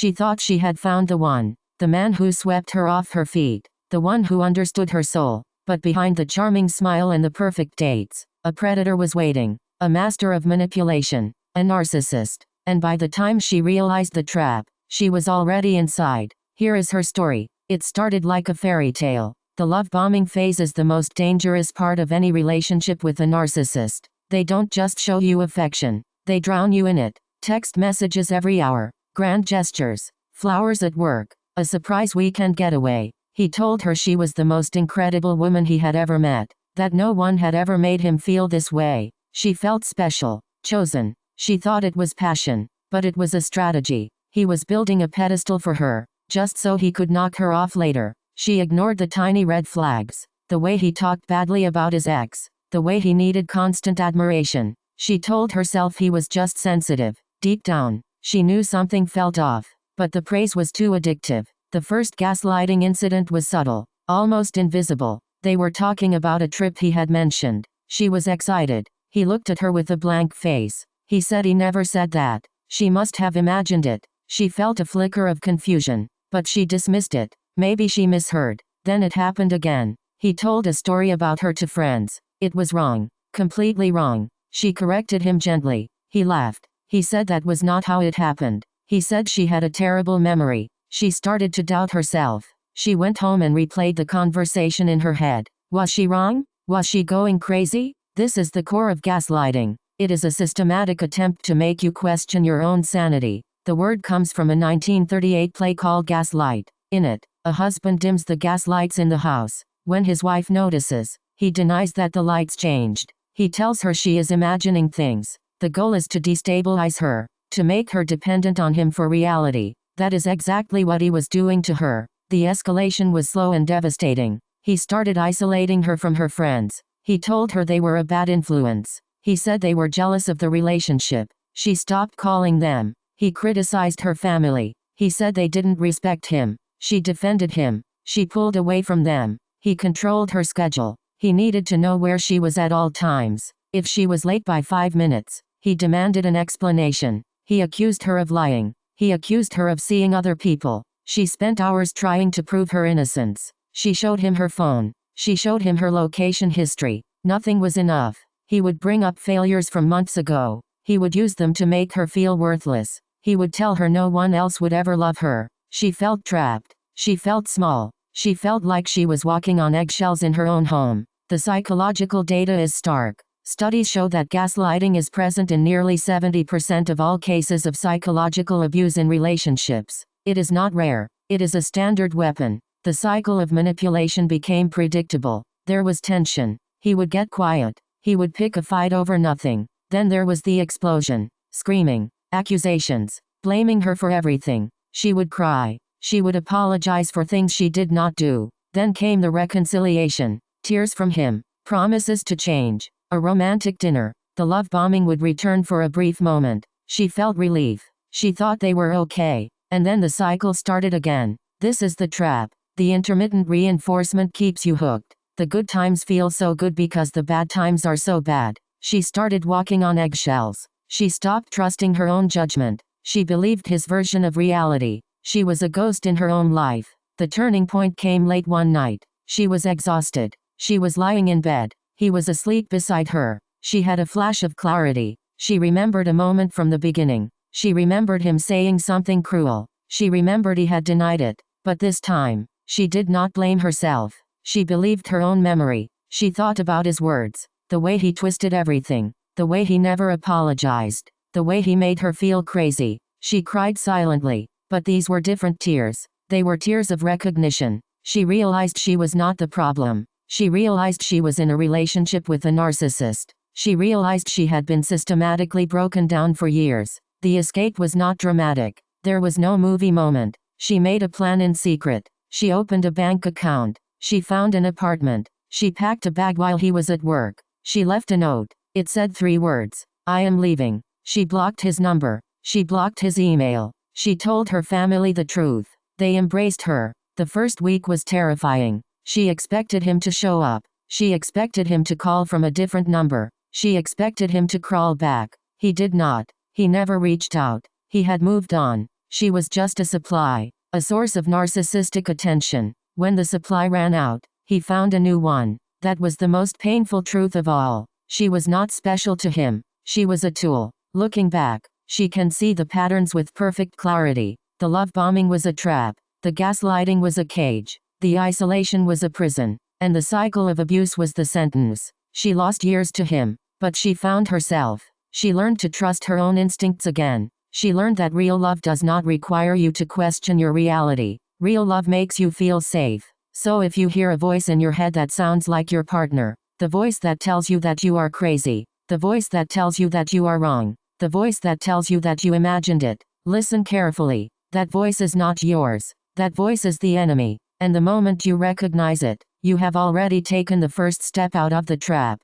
She thought she had found the man who swept her off her feet, the one who understood her soul. But behind the charming smile and the perfect dates, a predator was waiting, a master of manipulation, a narcissist. And by the time she realized the trap, she was already inside. Here is her story. It started like a fairy tale. The love bombing phase is the most dangerous part of any relationship with a narcissist. They don't just show you affection, they drown you in it. Text messages every hour, grand gestures, flowers at work, a surprise weekend getaway. He told her she was the most incredible woman he had ever met, that no one had ever made him feel this way. She felt special, chosen. She thought it was passion, but it was a strategy. He was building a pedestal for her, just so he could knock her off later. She ignored the tiny red flags, the way he talked badly about his ex, the way he needed constant admiration. She told herself he was just sensitive. Deep down, she knew something felt off, but the praise was too addictive. The first gaslighting incident was subtle, almost invisible. They were talking about a trip he had mentioned. She was excited. He looked at her with a blank face. He said he never said that. She must have imagined it. She felt a flicker of confusion, but she dismissed it. Maybe she misheard. Then it happened again. He told a story about her to friends. It was wrong. Completely wrong. She corrected him gently. He laughed. He said that was not how it happened. He said she had a terrible memory. She started to doubt herself. She went home and replayed the conversation in her head. Was she wrong? Was she going crazy? This is the core of gaslighting. It is a systematic attempt to make you question your own sanity. The word comes from a 1938 play called Gaslight. In it, a husband dims the gas lights in the house. When his wife notices, he denies that the lights changed. He tells her she is imagining things. The goal is to destabilize her, to make her dependent on him for reality. That is exactly what he was doing to her. The escalation was slow and devastating. He started isolating her from her friends. He told her they were a bad influence. He said they were jealous of the relationship. She stopped calling them. He criticized her family. He said they didn't respect him. She defended him. She pulled away from them. He controlled her schedule. He needed to know where she was at all times. If she was late by 5 minutes, he demanded an explanation. He accused her of lying. He accused her of seeing other people. She spent hours trying to prove her innocence. She showed him her phone. She showed him her location history. Nothing was enough. He would bring up failures from months ago. He would use them to make her feel worthless. He would tell her no one else would ever love her. She felt trapped. She felt small. She felt like she was walking on eggshells in her own home. The psychological data is stark. Studies show that gaslighting is present in nearly 70% of all cases of psychological abuse in relationships. It is not rare. It is a standard weapon. The cycle of manipulation became predictable. There was tension. He would get quiet. He would pick a fight over nothing. Then there was the explosion. Screaming. Accusations. Blaming her for everything. She would cry. She would apologize for things she did not do. Then came the reconciliation. Tears from him. Promises to change. A romantic dinner. The love bombing would return for a brief moment. She felt relief. She thought they were okay. And then the cycle started again. This is the trap. The intermittent reinforcement keeps you hooked. The good times feel so good because the bad times are so bad. She started walking on eggshells. She stopped trusting her own judgment. She believed his version of reality. She was a ghost in her own life. The turning point came late one night. She was exhausted. She was lying in bed. He was asleep beside her. She had a flash of clarity. She remembered a moment from the beginning. She remembered him saying something cruel. She remembered he had denied it. But this time, she did not blame herself. She believed her own memory. She thought about his words. The way he twisted everything. The way he never apologized. The way he made her feel crazy. She cried silently. But these were different tears. They were tears of recognition. She realized she was not the problem. She realized she was in a relationship with a narcissist. She realized she had been systematically broken down for years. The escape was not dramatic. There was no movie moment. She made a plan in secret. She opened a bank account. She found an apartment. She packed a bag while he was at work. She left a note. It said 3 words. I am leaving. She blocked his number. She blocked his email. She told her family the truth. They embraced her. The first week was terrifying. She expected him to show up. She expected him to call from a different number. She expected him to crawl back. He did not. He never reached out. He had moved on. She was just a supply, a source of narcissistic attention. When the supply ran out, he found a new one. That was the most painful truth of all. She was not special to him. She was a tool. Looking back, she can see the patterns with perfect clarity. The love bombing was a trap. The gaslighting was a cage. The isolation was a prison. And the cycle of abuse was the sentence. She lost years to him, but she found herself. She learned to trust her own instincts again. She learned that real love does not require you to question your reality. Real love makes you feel safe. So if you hear a voice in your head that sounds like your partner, the voice that tells you that you are crazy, the voice that tells you that you are wrong, the voice that tells you that you imagined it, listen carefully. That voice is not yours. That voice is the enemy. And the moment you recognize it, you have already taken the first step out of the trap.